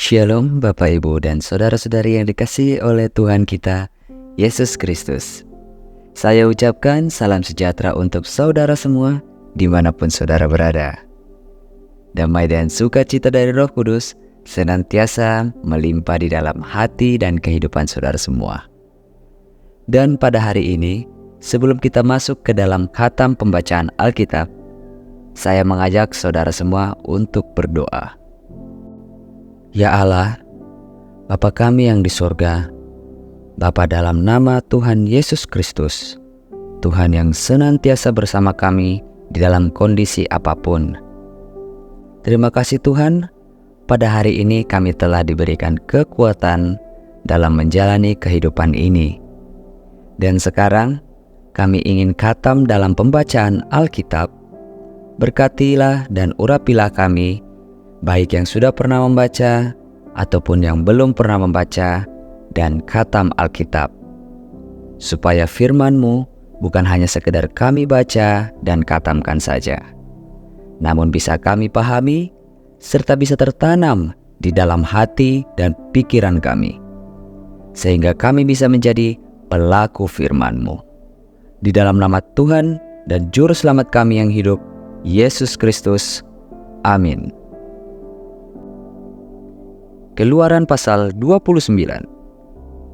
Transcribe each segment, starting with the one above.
Shalom Bapak Ibu dan Saudara-saudari yang dikasihi oleh Tuhan kita, Yesus Kristus. Saya ucapkan salam sejahtera untuk saudara semua dimanapun saudara berada. Damai dan sukacita dari Roh Kudus senantiasa melimpah di dalam hati dan kehidupan saudara semua. Dan pada hari ini, sebelum kita masuk ke dalam khatam pembacaan Alkitab, saya mengajak saudara semua untuk berdoa. Ya Allah, Bapa kami yang di sorga, Bapa dalam nama Tuhan Yesus Kristus, Tuhan yang senantiasa bersama kami di dalam kondisi apapun. Terima kasih Tuhan, pada hari ini kami telah diberikan kekuatan dalam menjalani kehidupan ini. Dan sekarang kami ingin khatam dalam pembacaan Alkitab. Berkatilah dan urapilah kami, baik yang sudah pernah membaca ataupun yang belum pernah membaca dan khatam Alkitab, supaya firman-Mu bukan hanya sekedar kami baca dan khatamkan saja, namun bisa kami pahami serta bisa tertanam di dalam hati dan pikiran kami, sehingga kami bisa menjadi pelaku firman-Mu. Di dalam nama Tuhan dan Juru Selamat kami yang hidup, Yesus Kristus. Amin. Keluaran pasal 29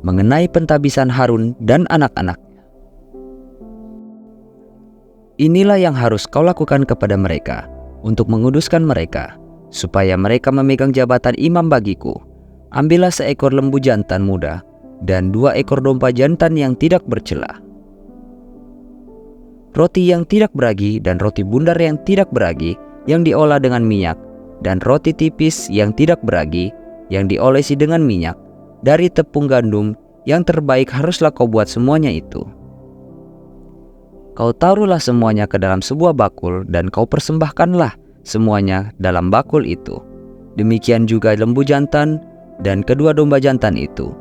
mengenai pentabisan Harun dan anak-anaknya. Inilah yang harus kau lakukan kepada mereka untuk menguduskan mereka, supaya mereka memegang jabatan imam bagiku. Ambillah seekor lembu jantan muda dan 2 ekor domba jantan yang tidak bercela, roti yang tidak beragi dan roti bundar yang tidak beragi yang diolah dengan minyak, dan roti tipis yang tidak beragi yang diolesi dengan minyak. Dari tepung gandum yang terbaik haruslah kau buat semuanya itu. Kau taruhlah semuanya ke dalam sebuah bakul dan kau persembahkanlah semuanya dalam bakul itu. Demikian juga lembu jantan dan kedua domba jantan itu.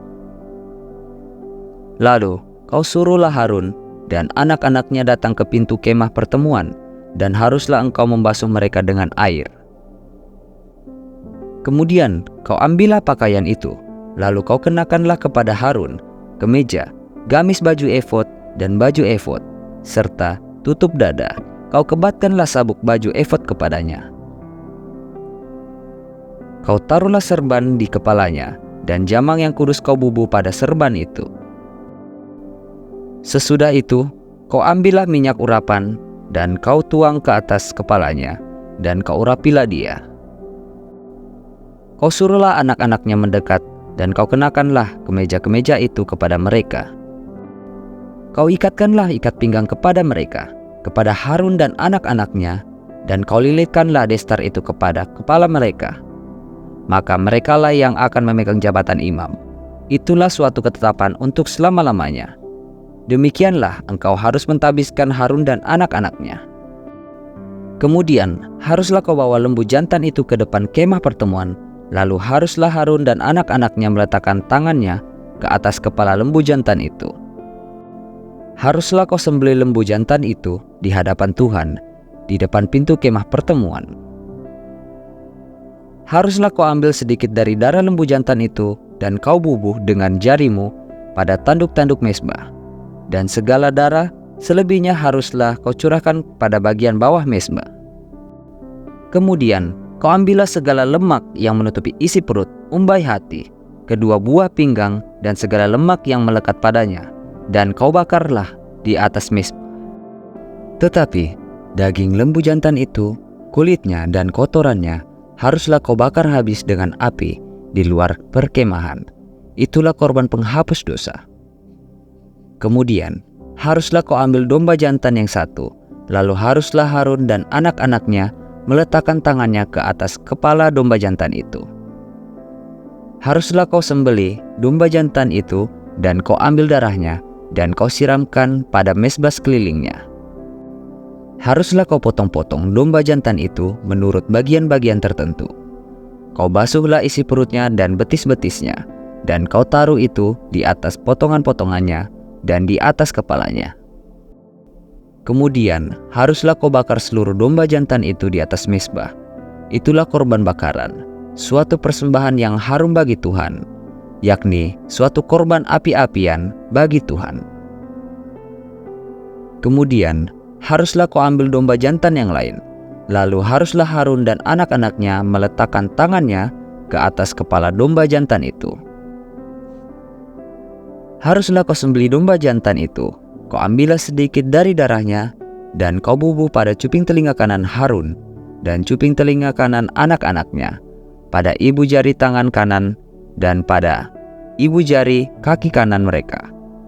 Lalu kau suruhlah Harun dan anak-anaknya datang ke pintu kemah pertemuan, dan haruslah engkau membasuh mereka dengan air. Kemudian kau ambillah pakaian itu, lalu kau kenakanlah kepada Harun kemeja, gamis baju efod dan baju efod, serta tutup dada. Kau kebatkanlah sabuk baju efod kepadanya. Kau taruhlah serban di kepalanya, dan jamang yang kudus kau bubuh pada serban itu. Sesudah itu, kau ambillah minyak urapan, dan kau tuang ke atas kepalanya, dan kau urapilah dia. Kau suruhlah anak-anaknya mendekat, dan kau kenakanlah kemeja-kemeja itu kepada mereka. Kau ikatkanlah ikat pinggang kepada mereka, kepada Harun dan anak-anaknya, dan kau lilitkanlah destar itu kepada kepala mereka. Maka merekalah yang akan memegang jabatan imam. Itulah suatu ketetapan untuk selama-lamanya. Demikianlah engkau harus mentabiskan Harun dan anak-anaknya. Kemudian haruslah kau bawa lembu jantan itu ke depan kemah pertemuan. Lalu haruslah Harun dan anak-anaknya meletakkan tangannya ke atas kepala lembu jantan itu. Haruslah kau sembelih lembu jantan itu di hadapan Tuhan, di depan pintu kemah pertemuan. Haruslah kau ambil sedikit dari darah lembu jantan itu, dan kau bubuh dengan jarimu pada tanduk-tanduk mezbah. Dan segala darah selebihnya haruslah kau curahkan pada bagian bawah mezbah. Kemudian kau ambillah segala lemak yang menutupi isi perut, umbai hati, kedua buah pinggang, dan segala lemak yang melekat padanya, dan kau bakarlah di atas mezbah. Tetapi daging lembu jantan itu, kulitnya dan kotorannya, haruslah kau bakar habis dengan api di luar perkemahan. Itulah korban penghapus dosa. Kemudian haruslah kau ambil domba jantan yang satu, lalu haruslah Harun dan anak-anaknya meletakkan tangannya ke atas kepala domba jantan itu. Haruslah kau sembelih domba jantan itu, dan kau ambil darahnya, dan kau siramkan pada mezbah sekelilingnya. Haruslah kau potong-potong domba jantan itu menurut bagian-bagian tertentu. Kau basuhlah isi perutnya dan betis-betisnya, dan kau taruh itu di atas potongan-potongannya dan di atas kepalanya. Kemudian haruslah kau bakar seluruh domba jantan itu di atas mezbah. Itulah korban bakaran, suatu persembahan yang harum bagi Tuhan, yakni suatu korban api-apian bagi Tuhan. Kemudian, haruslah kau ambil domba jantan yang lain, lalu haruslah Harun dan anak-anaknya meletakkan tangannya ke atas kepala domba jantan itu. Haruslah kau sembelih domba jantan itu, kau ambillah sedikit dari darahnya, dan kau bubuh pada cuping telinga kanan Harun, dan cuping telinga kanan anak-anaknya, pada ibu jari tangan kanan, dan pada ibu jari kaki kanan mereka,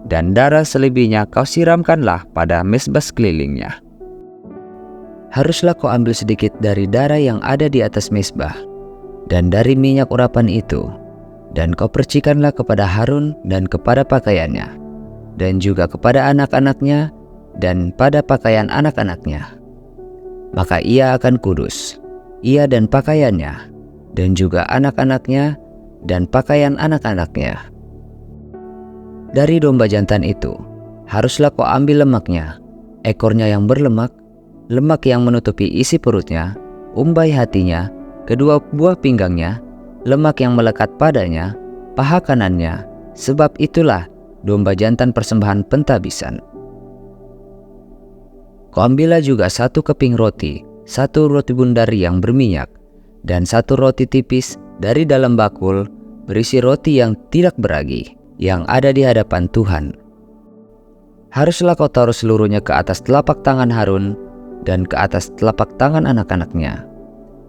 dan darah selebihnya kau siramkanlah pada mezbah sekelilingnya. Haruslah kau ambil sedikit dari darah yang ada di atas mezbah, dan dari minyak urapan itu, dan kau percikanlah kepada Harun dan kepada pakaiannya, dan juga kepada anak-anaknya, dan pada pakaian anak-anaknya. Maka ia akan kudus, ia dan pakaiannya, dan juga anak-anaknya, dan pakaian anak-anaknya. Dari domba jantan itu, haruslah kau ambil lemaknya, ekornya yang berlemak, lemak yang menutupi isi perutnya, umbai hatinya, kedua buah pinggangnya, lemak yang melekat padanya, paha kanannya, sebab itulah domba jantan persembahan pentabisan. Kau ambillah juga 1 keping roti, 1 roti bundar yang berminyak, dan 1 roti tipis dari dalam bakul berisi roti yang tidak beragi, yang ada di hadapan Tuhan. Haruslah kau taruh seluruhnya ke atas telapak tangan Harun dan ke atas telapak tangan anak-anaknya,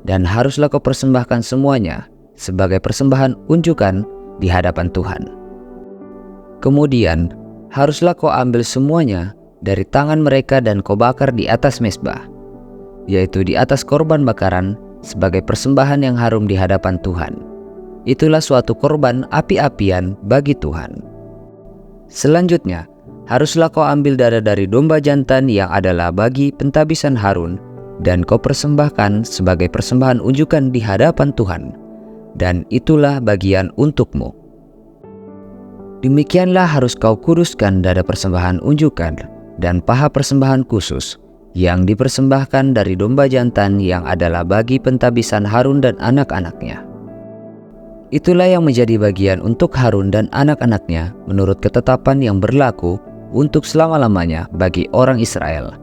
dan haruslah kau persembahkan semuanya sebagai persembahan unjukan di hadapan Tuhan. Kemudian haruslah kau ambil semuanya dari tangan mereka dan kau bakar di atas mezbah, yaitu di atas korban bakaran sebagai persembahan yang harum di hadapan Tuhan. Itulah suatu korban api-apian bagi Tuhan. Selanjutnya, haruslah kau ambil darah dari domba jantan yang adalah bagi pentabisan Harun, dan kau persembahkan sebagai persembahan unjukan di hadapan Tuhan, dan itulah bagian untukmu. Demikianlah harus kau kuduskan dada persembahan unjukan dan paha persembahan khusus yang dipersembahkan dari domba jantan yang adalah bagi pentabisan Harun dan anak-anaknya. Itulah yang menjadi bagian untuk Harun dan anak-anaknya menurut ketetapan yang berlaku untuk selama-lamanya bagi orang Israel.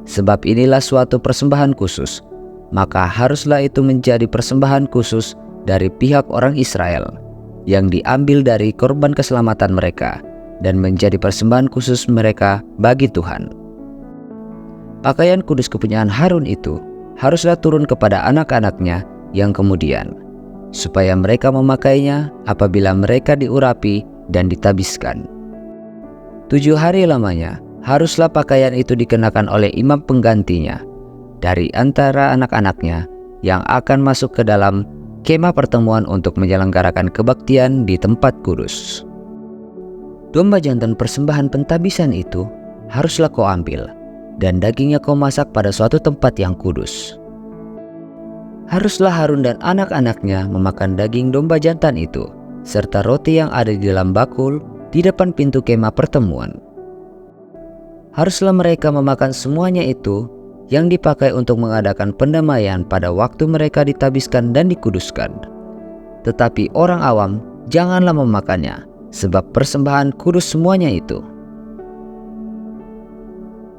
Sebab inilah suatu persembahan khusus, maka haruslah itu menjadi persembahan khusus dari pihak orang Israel, yang diambil dari korban keselamatan mereka, dan menjadi persembahan khusus mereka bagi Tuhan. Pakaian kudus kepunyaan Harun itu haruslah turun kepada anak-anaknya yang kemudian, supaya mereka memakainya apabila mereka diurapi dan ditabiskan. 7 hari lamanya haruslah pakaian itu dikenakan oleh imam penggantinya dari antara anak-anaknya yang akan masuk ke dalam kemah pertemuan untuk menyelenggarakan kebaktian di tempat kudus. Domba jantan persembahan pentabisan itu haruslah kau ambil, dan dagingnya kau masak pada suatu tempat yang kudus. Haruslah Harun dan anak-anaknya memakan daging domba jantan itu, serta roti yang ada di dalam bakul di depan pintu kemah pertemuan. Haruslah mereka memakan semuanya itu yang dipakai untuk mengadakan pendamaian pada waktu mereka ditabiskan dan dikuduskan. Tetapi orang awam janganlah memakannya, sebab persembahan kudus semuanya itu.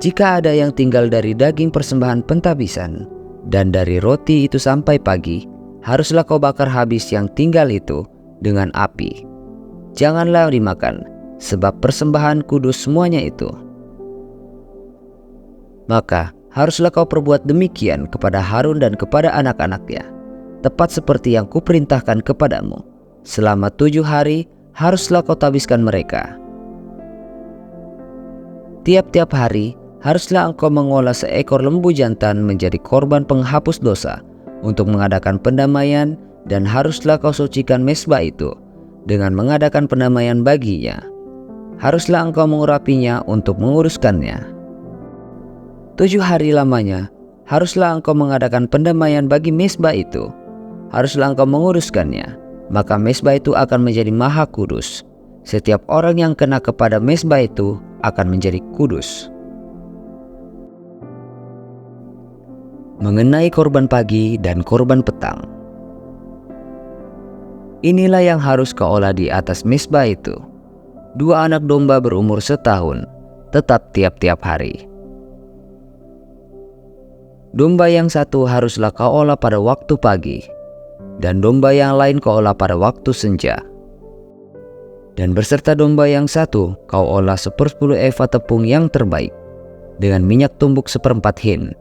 Jika ada yang tinggal dari daging persembahan pentabisan dan dari roti itu sampai pagi, haruslah kau bakar habis yang tinggal itu dengan api. Janganlah dimakan, sebab persembahan kudus semuanya itu. Maka haruslah kau perbuat demikian kepada Harun dan kepada anak-anaknya, tepat seperti yang kuperintahkan kepadamu. Selama 7 hari haruslah kau tabiskan mereka. Tiap-tiap hari haruslah engkau mengolah seekor lembu jantan menjadi korban penghapus dosa untuk mengadakan pendamaian, dan haruslah kau sucikan mezbah itu dengan mengadakan pendamaian baginya. Haruslah engkau mengurapinya untuk menguruskannya. 7 hari lamanya haruslah engkau mengadakan pendamaian bagi mezbah itu. Haruslah engkau menguruskannya, maka mezbah itu akan menjadi maha kudus. Setiap orang yang kena kepada mezbah itu akan menjadi kudus. Mengenai korban pagi dan korban petang. Inilah yang harus kau olah di atas mezbah itu. 2 anak domba berumur setahun, tetap tiap-tiap hari. Domba yang satu haruslah kau olah pada waktu pagi, dan domba yang lain kau olah pada waktu senja. Dan berserta domba yang satu kau olah 1/10 eva tepung yang terbaik, dengan minyak tumbuk 1/4 hin,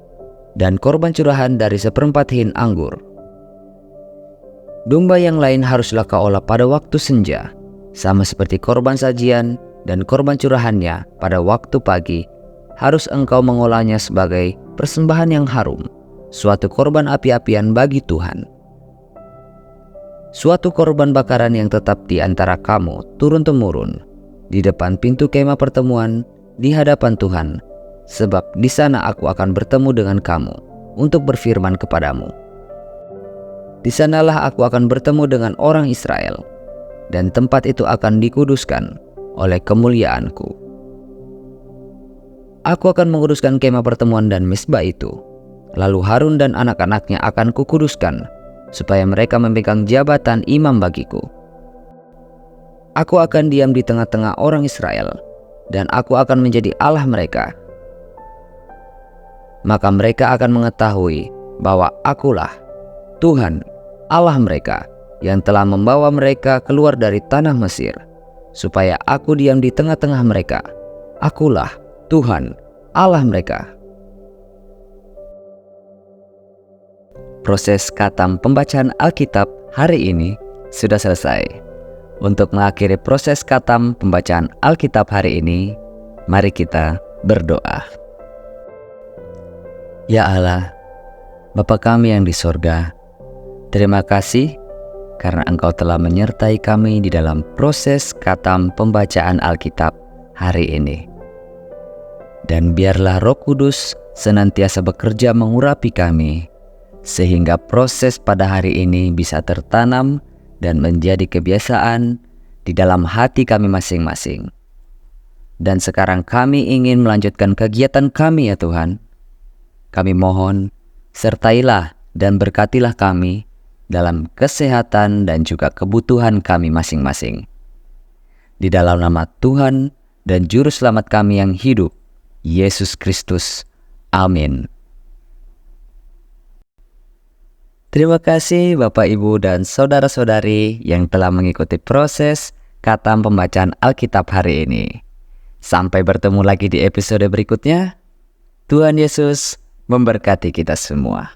dan korban curahan dari 1/4 hin anggur. Domba yang lain haruslah kau olah pada waktu senja, sama seperti korban sajian dan korban curahannya pada waktu pagi, harus engkau mengolahnya sebagai persembahan yang harum, suatu korban api-apian bagi Tuhan. Suatu korban bakaran yang tetap di antara kamu turun-temurun, di depan pintu kemah pertemuan, di hadapan Tuhan, sebab di sana aku akan bertemu dengan kamu untuk berfirman kepadamu. Di sanalah aku akan bertemu dengan orang Israel, dan tempat itu akan dikuduskan oleh kemuliaanku. Aku akan menguduskan kemah pertemuan dan mezbah itu. Lalu Harun dan anak-anaknya akan kukuduskan, supaya mereka memegang jabatan imam bagiku. Aku akan diam di tengah-tengah orang Israel, dan aku akan menjadi Allah mereka. Maka mereka akan mengetahui bahwa akulah Tuhan Allah mereka, yang telah membawa mereka keluar dari tanah Mesir, supaya aku diam di tengah-tengah mereka. Akulah Tuhan Allah mereka. Proses khatam pembacaan Alkitab hari ini sudah selesai. Untuk mengakhiri proses khatam pembacaan Alkitab hari ini, mari kita berdoa. Ya Allah, Bapa kami yang di sorga, terima kasih karena Engkau telah menyertai kami di dalam proses khatam pembacaan Alkitab hari ini. Dan biarlah Roh Kudus senantiasa bekerja mengurapi kami, sehingga proses pada hari ini bisa tertanam dan menjadi kebiasaan di dalam hati kami masing-masing. Dan sekarang kami ingin melanjutkan kegiatan kami ya Tuhan. Kami mohon, sertailah dan berkatilah kami dalam kesehatan dan juga kebutuhan kami masing-masing. Di dalam nama Tuhan dan Juru Selamat kami yang hidup, Yesus Kristus. Amin. Terima kasih Bapak, Ibu, dan saudara-saudari yang telah mengikuti proses khatam pembacaan Alkitab hari ini. Sampai bertemu lagi di episode berikutnya. Tuhan Yesus memberkati kita semua.